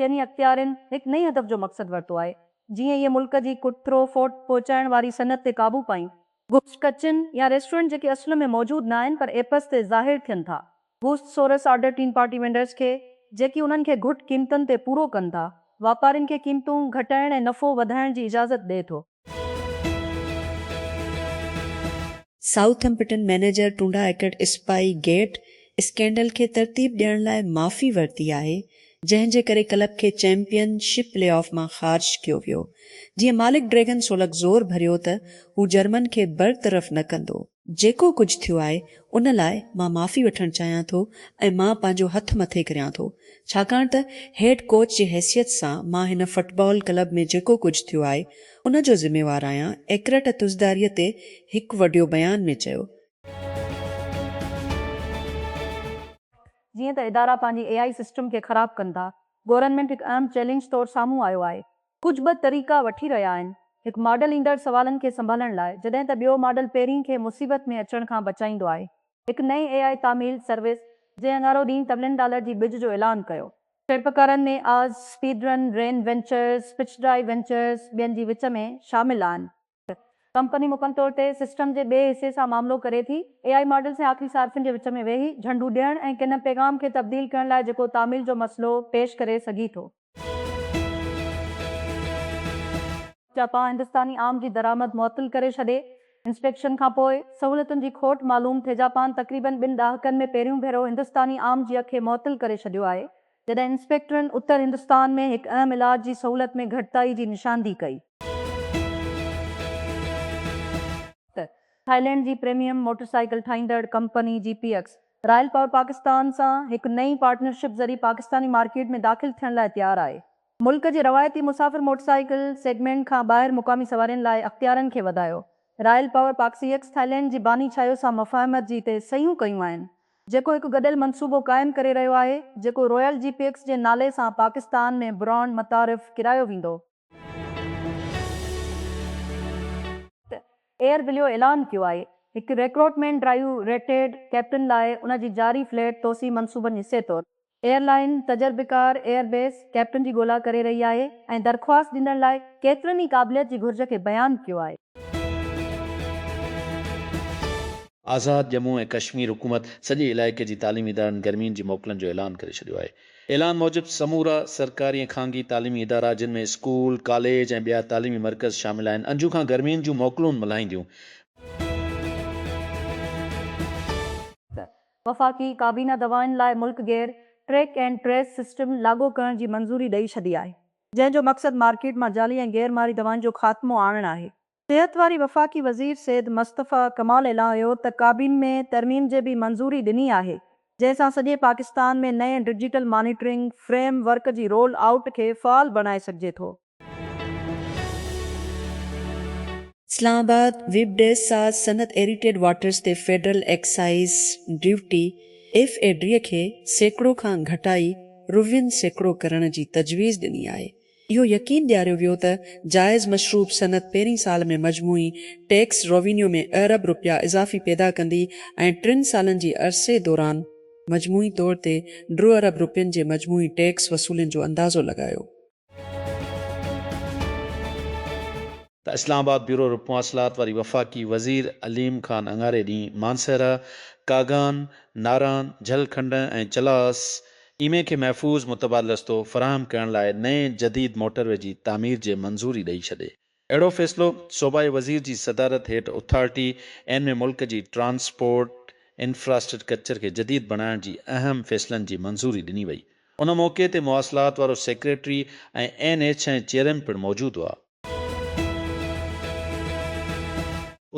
शहरी अख्तियारनि हिकु नई हदफ़ जो मक़सदु वरितो आहे। जीअं इहे मुल्क जी कुटथरो फोट पहुचाइण वारी सनत ते काबू पाईं। गुप्त किचन या रेस्टोरेंट जेके असुल में मौजूदु न आहिनि पर एपस ते ज़ाहिर थियनि था। बूस्ट सोरस ऑर्डर टीन पार्टी वेंडर्स खे जेकी उन्हनि खे घुट क़ीमतुनि ते पूरो कनि था, वापारियुनि खे क़ीमतूं घटाइण ऐं नफ़ो वधाइण जी इजाज़त ॾिए थो। साउथम्पटन मैनेजर टूंडा एकट स्पाई गेट स्कैंडल खे तरतीब ॾियण लाइ माफ़ी वरिती आहे, जंहिं जे करे क्लब खे चैंपियनशिप प्ले ऑफ मां ख़ारिज कयो वियो। जीअं मालिक ड्रैगन सोलक ज़ोर भरियो त हू जर्मन खे बरतरफ़ न कंदो। जेको कुझु थियो आहे उन लाइ मां माफ़ी वठणु चाहियां थो ऐं मां पंहिंजो हथ मथे करियां थो, छाकाणि त हेड कोच जी हैसियत सां मां हिन फुटबॉल क्लब में जेको कुझु थियो आहे उन जो ज़िम्मेवार आहियां, एकरट तुज़दारीअ ते हिकु वॾियो बयान में चयो। जीअं त इदारा पंहिंजी AI सिस्टम खे ख़राबु कनि था, गवर्नमेंट हिकु अहम चैलेंज तौरु साम्हूं आयो आहे। कुझु ॿ तरीक़ा वठी रहिया आहिनि हिकु मॉडल ईंदड़ सवालनि खे संभालण लाइ, जॾहिं त ॿियो मॉडल पहिरीं खे मुसीबत में अचण खां बचाईंदो आहे। हिकु नई AI तामील सर्विस जंहिं अङारो ॾींहुं $1 बिलियन जी बिज जो ऐलान कयो। शिल्पकारनि में आज स्पीड रन रेन वेंचर्स पिच ड्राइव वेंचर्स ॿियनि जी विच में शामिल आहिनि। कंपनी मुकमल तौर ते सिस्टम जे ॿिए हिसे सां मामिलो करे थी। AI मॉडल से आख़िरी सार्फिन जे विच में वेही झंडू ॾियण ऐं किन पैगाम खे तब्दील करण लाइ जेको तामील जो मसइलो पेश करे सघी थो। जापान हिंदुस्तानी आम जी दरामद मुअत्तल करे छॾे। इंस्पेक्शन खां पोइ सहूलियतुनि जी खोट मालूम थे जापान तक़रीबन 2 ॾहाकनि में पहिरियों भेरो हिंदुस्तानी आम जी अख खे मुअत्तल करे छॾियो आहे, जॾहिं इंस्पेक्टरनि उत्तर हिंदुस्तान में हिकु अहम इलाज जी सहूलियत में घटिताई जी निशानदी कई। थाईलैंड जी प्रीमियम मोटरसाइकिल ठाहींदड़ company GPX royal power Pakistan सां हिकु नई पार्टनरशिप ज़रिए पाकिस्तानी मार्केट में दाख़िल थियण लाइ तयारु आहे। मुल्क जे रवायती मुसाफ़िर मोटरसाइकिल सेगमेंट खां ॿाहिरि मुक़ामी सवारियुनि लाइ अख़्तियारनि खे वधायो। रॉयल पावर पाक्सीएक्स थाईलैंड जी बानी छायो सां मफ़ाहमत जी ते सयूं कयूं आहिनि, जेको हिकु गॾियल मंसूबो क़ाइमु करे रहियो आहे, जेको रॉयल GPX जे नाले सां पाकिस्तान में ब्रांड मुतारिफ़ किरायो वेंदो। एयर बिलियो ऐलान कयो आहे हिकु रिक्रूटमेंट ड्राइव रेटेड कैप्टन लाइ उन जी जारी फ्लैट तोसी मंसूबनि हिसे तौरु। एयरलाइन तजर्बेकार एयरबेस कैप्टन जी ॻोल्हा करे रही आहे ऐं दरख़्वास्त ॾियण लाइ केतिरनि ई क़ाबिलियत जी घुर्ज खे बयानु कयो आहे। आज़ाद जम्मू ऐं कश्मीर हुकूमत सॼे इलाइक़े जी तालीमी इदारनि गर्मियुनि जी मोकलनि जो ऐलान करे छॾियो आहे। ऐलान मूजिबि समूरा सरकारी ऐं ख़ानगी तालीमी इदारा जिन में स्कूल कॉलेज ऐं ॿिया तालीमी मर्कज़ शामिल आहिनि, अंजू खां गर्मियुनि जूं मोकलूं मल्हाईंदियूं। वफ़ाक़ी काबीना दवाउनि लाइ मुल्क गैर ट्रैक एंड ट्रेस सिस्टम लाॻू करण जी मंज़ूरी ॾेई छॾी आहे, जंहिं जो मक़सदु मार्केट मां जाली ऐं गैर मारी दवाउनि जो ख़ात्मो आणणु आहे। सिहत वारी वफ़ाक़ी वज़ीर सैयद मुस्तफ़ा कमाल ऐलान कयो त काबीना में तरमीम जे बि मंज़ूरी ॾिनी आहे, जंहिंसां सॼे पाकिस्तान में नए डिजिटल मॉनिटरिंग फ्रेमवर्क जी रोल आउट खे फ़ाल बणाए सघिजे थो। इस्लामाबाद वेब डेस्क सां सनत एरिटेड वाटर्स ते फेडरल एक्साइज़ ड्यूटी FA खे सैकड़ो खां घटाई ₹100 करण जी तजवीज़ ॾिनी आहे। इहो यकीन ॾियारियो वियो त जाइज़ मशरूब सनत पहिरीं साल में मजमूई टैक्स रेवेन्यू में अरब रुपया इज़ाफ़ी पैदा कंदी ऐं 3 सालनि जी अरसे दौरान मजमूई तौर ते $2 अरब जे मजमूई टैक्स वसूलनि जो अंदाज़ो लॻायो। त इस्लामाबाद ब्यूरो मवासिलात वारी वफ़ाक़ी वज़ीर अलीम ख़ान अंगारे ॾींहुं मानसरा कागान नारान झलखंड ऐं चलास ईमे खे महफ़ूज़ मुतबादिल रस्तो फ़राहम करण लाइ नए जदीद मोटरवे जी तामीर जे मंज़ूरी ॾेई छॾे। अहिड़ो फ़ैसिलो सूबाई वज़ीर जी सदारत हेठि अथॉरिटी एन में मुल्क जी ट्रांसपोर्ट इंफ्रास्ट्रक्चर खे जदीद बणाइण जी अहम फ़ैसिलनि जी मंज़ूरी ॾिनी वई। उन मौक़े ते मवासिलात वारो सेक्रेटरी ऐं NH ऐं चेयरमैन पिणु मौजूदु हुआ।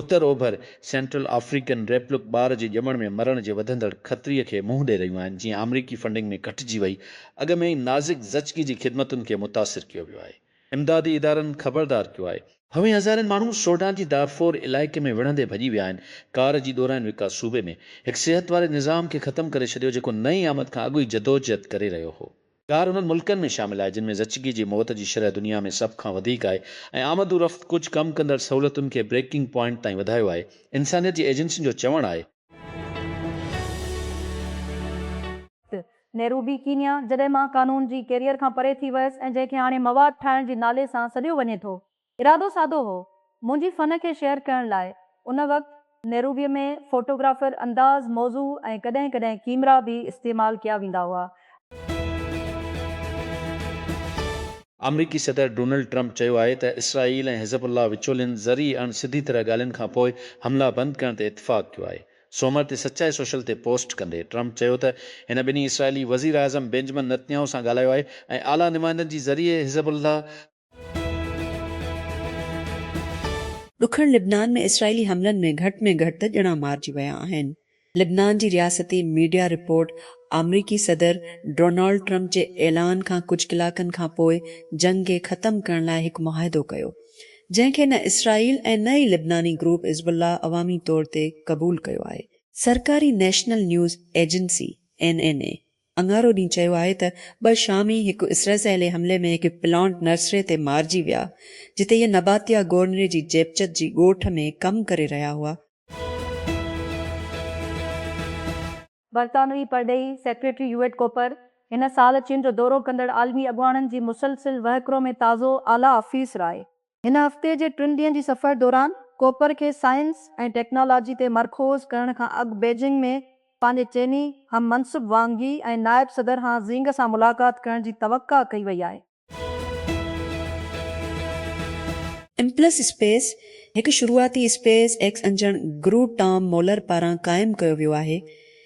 उत्तर ओभर सेंट्रल अफ्रीकन रिपब्लिक ॿार जे ॼमण में मरण जे वधंदड़ ख़तरीअ खे मुंहुं ॾेई रहियूं आहिनि, जीअं अमरीकी फंडिंग में घटिजी वई अॻ में ई नाज़िक ज़चगी जी ख़िदमतुनि खे मुतासिर कयो वियो आहे। इमदादी इदारनि ख़बरदार कयो आहे। हवे हज़ारनि माण्हू सोडान जी दारफोर इलाइक़े में विढ़ंदे भॼी विया आहिनि। कार जी दौरान विकास सूबे में हिकु सिहत वारे निज़ाम खे ख़तमु करे छॾियो, जेको नई आमद खां अॻु ई जदोजहद करे रहियो हो। कार उन्हनि मुल्कनि में शामिल आहे जिन में ज़चगी जी मौत जी शरह दुनिया में सभ खां वधीक आहे ऐं आमदू रफ़्त कुझु कम कंदड़ सहूलियतुनि खे ब्रेकिंग पॉइंट ताईं वधायो आहे। इंसानियत जी एजेंसियुनि जो चवणु आहे नेहरूबी कीनिया जॾहिं मां कानून जी कैरियर खां परे थी वियसि ऐं जंहिंखे हाणे मवाद ठाहिण जे नाले सां सॾियो वञे थो। इरादो सादो हो, मुंहिंजी फ़न खे शेयर करण लाइ। उन वक़्तु नेहरूबीअ में फोटोग्राफर अंदाज़ मौज़ू ऐं कॾहिं कॾहिं कीमरा बि इस्तेमालु कया वेंदा हुआ। अमरीकी सदर डोनाल्ड ट्रंप चयो आहे त इसराईल ऐं हिज़बुल्लाह विचोलियुनि ज़री अणसिधी तरह ॻाल्हियुनि खां पोइ हमला बंदि करण ते इतफ़ाक़ कयो आहे। सोमवार ते सचाई सोशल ते पोस्ट कंदे ट्रंप चयो त हिन ॿिन्ही इसराइली वज़ीर आज़म बेंजमिन नेतन्याहू सां ॻाल्हायो आहे ऐं आला नुमाइंदनि जी ज़रिए हिज़बुल्लाह ॾुखण लिबनान में इसराइली हमलनि में घटि त ॼणा मारिजी विया आहिनि। लिबनान जी रियासती मीडिया रिपोर्ट अमरीकी सदर डोनाल्ड ट्रंप जे ऐलान खां कुझु कलाकनि खां पोइ जंग खे ख़तमु करण लाइ हिकु मुआहिदो कयो, जंहिंखे न इसराइल ऐं न ई लिबनानी ग्रुप हिज़बुल्लाह अवामी तौर ते क़बूल कयो आहे। सरकारी नेशनल न्यूज़ एजेंसी NNA अंगारो ॾींहुं चयो आहे त 2 शामी हिकु इसराइली हमले में हिकु प्लांट नर्सरी ते मारिजी विया, जिते इहे नबातिया गोर्नरे जी जेबचत जी ॻोठ में कमु करे रहिया हुआ। बरतानवी परॾेही सेक्रेटरी यूएट कोपर हिन साल चीन जो दौरो कंदड़ आलमी अॻुवाणनि जी मुसलसिल वहिकिरो में ताज़ो आला ऑफिसर आहे। हिन हफ़्ते जे 3 ॾींहनि जी सफ़र दौरान कोपर खे साइंस ऐं टेक्नोलॉजी ते मरखोज़ करण खां अॻु बीजिंग में पंहिंजे चीनी हम मनसुब वांग यी ऐं नायब सदर हां ज़ींग सां मुलाक़ात करण जी तवक़ा कई वई आहे। इम्पल्स स्पेस हिकु शुरूआती स्पेस एक्स अंजण ग्रू टॉम मोलर पारां क़ाइमु कयो वियो आहे।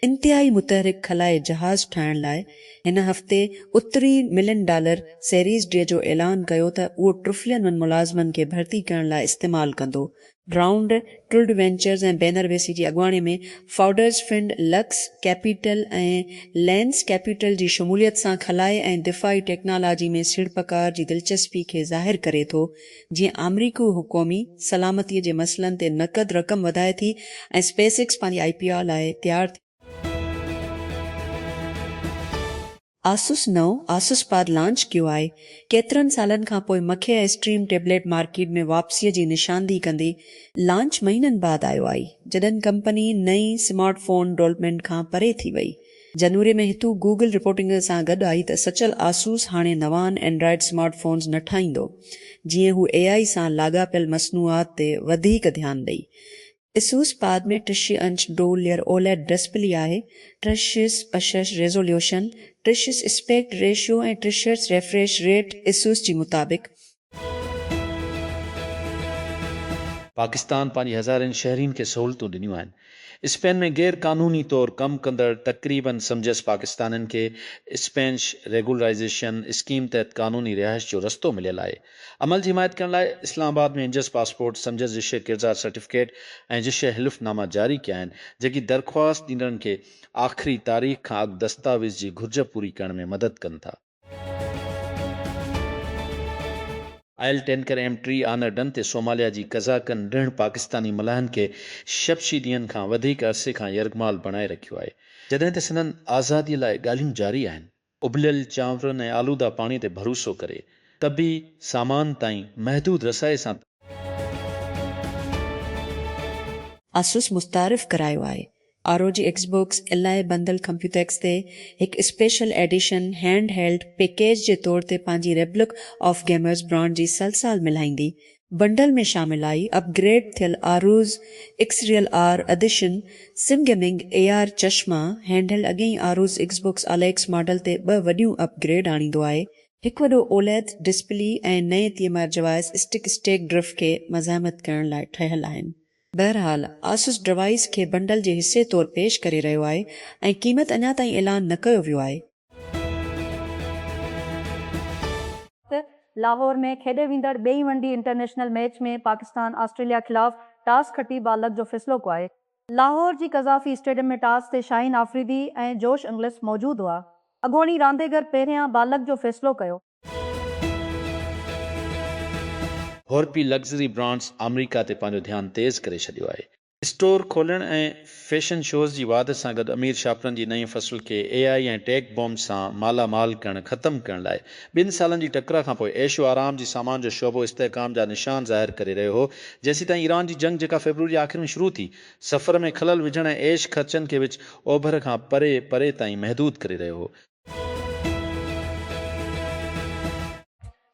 इंतिहाई मुतहरिक खलाए जहाज़ ठाहिण लाइ हिन हफ़्ते उत्तरी $1 मिलियन सीरीज़ डे जो ऐलान कयो त उहो ट्रिलियन मुलाज़मनि खे भर्ती करण लाइ इस्तेमालु कंदो। ग्राउंड ट्रुल्ड वेंचर्स ऐं बैनरवेसी जी अॻुवाणी में फाउंडर्स फंड लक्स कैपिटल ऐं लेंस कैपिटल जी शमूलियत सां खलाए ऐं दिफ़ाई टेक्नोलॉजी में सीड़पकार जी दिलचस्पी खे ज़ाहिर करे थो, जीअं अमरीकी हुकूमी सलामतीअ जे मसइलनि ते नक़द रक़म वधाए थी ऐं स्पेसएक्स पंहिंजी IPO लाइ तयारु थी। आसूस नओं आसूस पाद लॉन्च कयो आहे। केतिरनि सालनि खां पोइ मखे ऐं स्ट्रीम टेबलेट मार्केट में वापसीअ जी निशानदी कंदे लॉन्च महीननि बाद आयो आहे, जॾहिं कंपनी नई स्मार्टफोन डेवलपमेंट खां परे थी वई। जनवरी में हितू गूगल रिपोर्टिंग सां गॾु आई त सचल आसूस हाणे नवान एंड्रॉइड स्मार्टफोन्स न ठाहींदो, जीअं हू AI सां लाॻापियल मसनूआत ते वधीक ध्यानु ॾेई। आसूस पाद में 300 inch dual layer OLED display आहे, 365 रेज़ोल्यूशन, 300 एस्पेक्ट रेशियो ऐं 300 रिफ्रेश रेट आसूस जी मुताबिक़। पाकिस्तान पंहिंजी हज़ारनि शहरीन खे सहूलियतूं ॾिनियूं आहिनि। स्पेन में गैर क़ानूनी तौरु कमु कंदड़ तक़रीबन सम्झसि पाकिस्ताननि खे स्पेनिश रेगुलराइज़ेशन स्कीम तहत क़ानूनी रिहाइश जो रस्तो मिलियल आहे। अमल जी हिमायत करण लाइ इस्लामाबाद में इंजस पासपोर्ट सम्झसि जिशे किरदार सर्टिफिकेट ऐं जिशे हिल्फनामा जारी कया आहिनि, जेकी दरख़्वास्त ॾींदड़नि खे आख़िरी तारीख़ खां अॻु दस्तावेज़ जी घुर्ज पूरी करण में मदद कनि था। आयल टैंकर M3 आनर डन ते सोमालिया जी कज़ाकनि ॾिण पाकिस्तानी मलाहनि खे शबशी ॾींहंनि खां वधीक अरसे खां यरगमाल बणाए रखियो आहे, जॾहिं त संदन आज़ादीअ लाइ ॻाल्हियूं जारी आहिनि। उबलियल चांवरनि ऐं आलूदा पाणी ते भरोसो करे तबी सामान ताईं महदूद रसाए सां आसूस मुस्तारिफ़ करायो आहे। ROG Xbox इलाही बंदल कंप्यूटेक्स ते हिकु special edition handheld package जे तौर ते पंहिंजी रेप्लिक ऑफ गेमर्स ब्रांड जी सलसाल मिलाईंदी। बंडल में शामिल आई अपग्रेड थियल आरूज़ XReal एडिशन, सिम गेमिंग AR चश्मा, हैंडहेल्ड अॻेई आरूज़ Xbox Alex मॉडल ते 2 वॾियूं अपग्रेड आणींदो आहे, हिकु वॾो OLED डिस्प्ले ऐं नए तीमर जवाइस स्टेक ड्रिफ्ट खे मज़ामत करण लाइ ठहियल आहिनि। बहरहाल आसूस डिवाइस खे बंडल जे हिसे तौरु पेश करे रहियो आहे ऐं क़ीमत अञा ताईं ऐलान न कयो वियो आहे। लाहौर में खेॾे वेंदड़ ॿिई वनडे इंटरनेशनल मैच में पाकिस्तान ऑस्ट्रेलिया ख़िलाफ़ टॉस खटी बालक जो फ़ैसिलो को आहे। लाहौर जी कज़ाफ़ी स्टेडियम में टॉस ते शाहीन आफरीदी ऐं जोश इंग्लिस मौजूदु हुआ। अॻूणी रांदीगर पहिरियां बालक जो फ़ैसिलो कयो। होरपी लग्ज़री ब्रांड्स अमेरिका ते पंहिंजो ध्यानु तेज़ करे छॾियो आहे। स्टोर खोलण ऐं फैशन शोज़ जी वाध सां गॾु अमीर शापरनि जी नई फ़सुल खे AI ऐं टेक बॉम्ब सां मालामाल करणु ख़तमु करण लाइ 2 सालनि जी टकरा खां पोइ ऐशो आराम जी सामान जो शोबो इस्तेहकाम जा निशान ज़ाहिर करे रहियो हो, जेसीं ताईं ईरान जी जंग जेका फ़रवरी जे आख़िर में शुरू थी सफ़र में खलल विझण ऐं ऐश ख़र्चनि खे विच ओभर खां परे परे ताईं महदूद करे रहियो हो।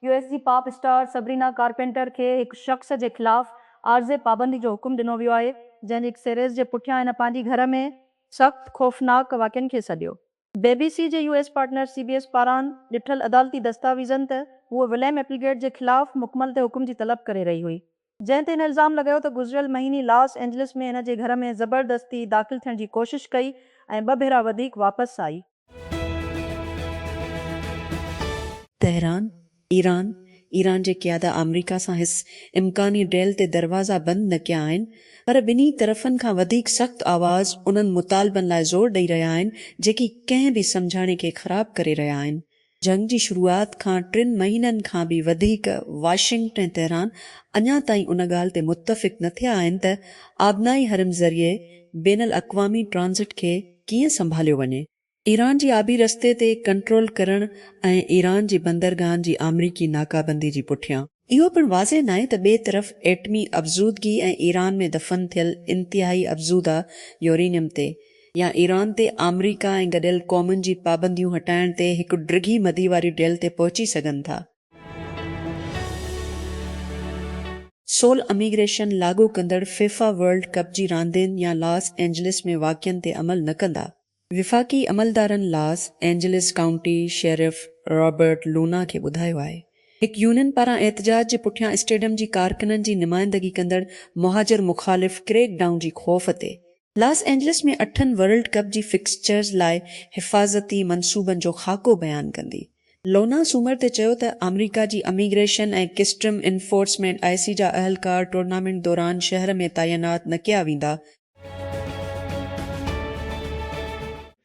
यूएस जी पॉप स्टार सबरीना कारपेंटर खे हिकु शख़्स जे ख़िलाफ़ आर्ज़े पाबंदी जो हुकुम ॾिनो वियो आहे, जंहिंजी हिकु सीरीज़ जे पुठियां हिन पंहिंजी घर में सख़्तु ख़ौफ़नाक वाक़िअनि खे सॾियो। BBC जे यूएस पार्टनर CBS पारां ॾिठल अदालती दस्तावेज़नि त उहो विलियम एपलगेट जे ख़िलाफ़ मुकमल ते हुकुम जी तलब करे रही हुई, जंहिं ते हिन इल्ज़ाम लॻायो त गुज़िरियल महीने लॉस एंजलिस में हिन जे घर में ज़बरदस्ती दाख़िल थियण जी कोशिश कई ऐं 2 भेरा वधीक वापसि आई। तेहरान, ईरान जे क़ियादा अमरीका सां हिस इम्कानी डेल ते दरवाज़ा बंदि न कया आहिनि, पर ॿिन्ही तरफ़नि खां वधीक सख़्तु आवाज़ उन्हनि मुतालबनि लाइ ज़ोर ॾेई रहिया आहिनि जेकी कंहिं बि सम्झाणे खे ख़राब करे रहिया आहिनि। जंग जी शुरूआत खां 3 महीननि खां बि वधीक वाशिंगटन ऐं तेहरान अञा ताईं उन ॻाल्हि ते मुतफ़िक़ न थिया आहिनि त आबनाई हरम ज़रिए बैनुल अक़वामी ट्रांज़िट खे कीअं संभालियो वञे। ईरान जी आबी रस्ते ते कंट्रोल करण ऐं ईरान जी बंदरगाहनि जी अमरीकी नाकाबंदी जी पुठियां इहो पिणु वाज़े नाहे त ॿिए तरफ़ एटमी अफ़ज़ूदगी ऐं ईरान में दफ़न थियल इंतिहाई अफ़ज़ूदा यूरेनियम ते या ईरान ते अमरीका ऐं गॾियल क़ौमुनि जी पाबंदियूं हटाइण ते हिकु डिघी मदी वारी डेल ते पहुची सघनि था। सोल इमिग्रेशन लागू कंदड़ फीफा वर्ल्ड कप जी रांदियुनि या लॉस एंजलिस में वाक़िअनि ते अमल न कंदा। विफ़ाक़ी अमलदारनि Los Angeles county sheriff Robert Luna खे ॿुधायो आहे। हिकु यूनियन पारां एहतजाज जे पुठियां स्टेडियम जी कारकुननि जी नुमाइंदगी कंदड़ मुहाजिर मुख़ालिफ़ क्रैक डाउन जी ख़ौफ़ ते लॉस एंजलिस में 8 वर्ल्ड कप जी फिक्सचर्स लाइ हिफ़ाज़ती मंसूबनि जो ख़ाको बयानु कंदी। लोना सूमर ते चयो त अमरीका जी इमिग्रेशन ऐं कस्टम इन्फोर्समेंट IC जा अहलकार टूर्नामेंट दौरान शहर में तैनात न कया वेंदा।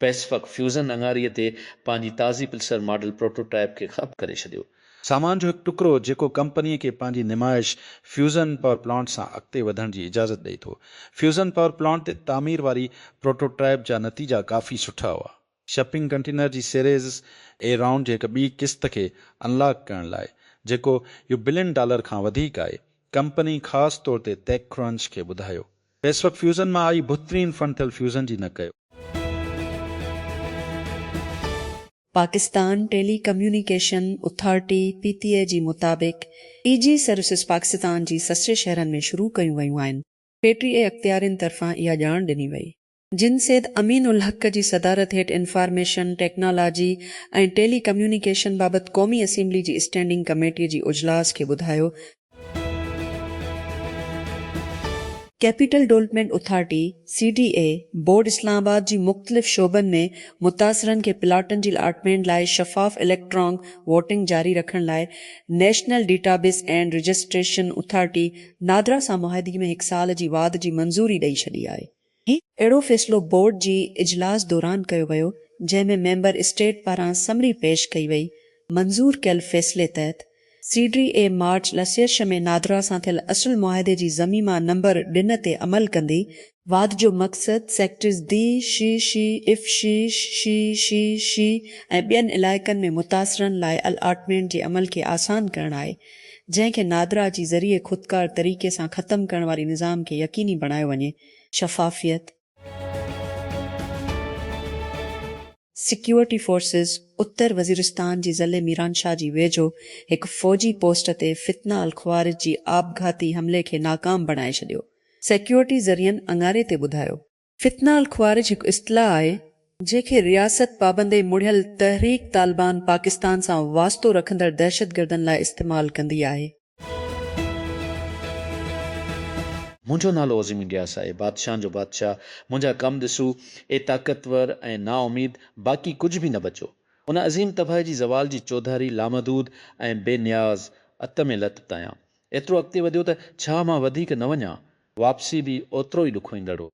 पैसिफिक फ्यूज़न अंगारीअ ते पंहिंजी ताज़ी पल्सर मॉडल प्रोटोटाइप खे ख़राब करे छॾियो। सामान जो हिकु टुकड़ो जेको कंपनीअ खे पंहिंजी नुमाइश फ्यूज़न पावर प्लांट सां अॻिते वधण जी इजाज़त ॾेई थो। फ्यूज़न पावर प्लांट ते तामीर वारी प्रोटोटाइप जा नतीजा काफ़ी सुठा हुआ। शिपिंग कंटेनर जी सीरीज़ ए राउंड जे हिकु ॿी क़िस्त खे अनलॉक करण लाइ जेको $1 बिलियन खां वधीक आहे, कंपनी ख़ासि तौर ते टेक क्रंच खे ॿुधायो। पैसिफिक फ्यूज़न मां आई बहितरीन फंड थियल फ्यूज़न जी न कयो। Pakistan telecommunication authority PTA जी मुताबिक़ EG सर्विसिस पाकिस्तान जी 6 शहरनि में शुरू कयूं वयूं आहिनि। पेटीए अख़्तियारियुनि तरफ़ां इहा ॼाण ॾिनी वई। जिन सैद अमीन उल हक़ जी सदारत हेठि इंफॉर्मेशन टेक्नोलॉजी ऐं टेली कम्युनिकेशन बाबति क़ौमी असेंबली जी स्टैंडिंग कमेटीअ जी उजलास खे ॿुधायो capital development authority CDA board Islamabad जी मुख़्तलिफ़ शोबनि में मुतासिरनि खे प्लाटनि जी अलॉटमेंट लाइ शफ़ाफ़ इलेक्ट्रॉनिक वोटिंग जारी रखण लाइ national database and registration authority NADRA सां मुआहदगी में 1 साल जी वाद जी मंज़ूरी ॾेई छॾी आहे। हीउ अहिड़ो फ़ैसिलो बोर्ड जी इजलास दौरान कयो वियो जंहिं में मेंबर स्टेट पारां समरी पेश कई वई। मंज़ूर कयल फ़ैसिले तहत CDA मार्च लसियश में नादरा सां थियल असुल मुआहदे जी ज़मीमा नंबर ॾिन ते अमल कंदी। वाद जो मक़सदु sectors D, she, if she ऐं ॿियनि इलाइक़नि में मुतासिरनि लाइ अलॉटमेंट जे अमल खे आसान करणु आहे, जंहिंखे नादरा जी ज़रिए ख़ुदकार तरीक़े सां ख़तमु करण वारी निज़ाम खे यकीनी बणायो वञे। शफ़ाफ़ियत सिक्योरिटी फोर्सेस उत्तर वज़ीरिस्तान जी ज़िले मीरानशाह जी वेझो हिकु फ़ौजी पोस्ट ते फितना अल ख़वारिज जी आपघाती हमले खे नाकाम बणाए छॾियो। सिक्योरिटी ज़रियनि अंगारे ते ॿुधायो फितना अल ख़वारिज हिकु इस्तिलाह आहे जंहिंखे रियासत पाबंदे मुड़ियल तहरीक तालिबान पाकिस्तान सां वास्तो रखंदड़ दहशतगर्दनि लाइ इस्तेमालु कंदी आहे। मुंहिंजो नालो अज़ीम इंडियास आहे, बादशाहनि जो बादशाह। मुंहिंजा कम ॾिसू ए ताक़तवर ऐं नाउमीद, बाक़ी कुझु बि न बचो। उन अज़ीम तबाही जी ज़वाल जी चौधारी लामहदूद ऐं बेनियाज़ अत में लत तायां। एतिरो अॻिते वधियो त छा मां वधीक न वञा? वापसी बि ओतिरो ई ॾुखो ईंदड़ हो।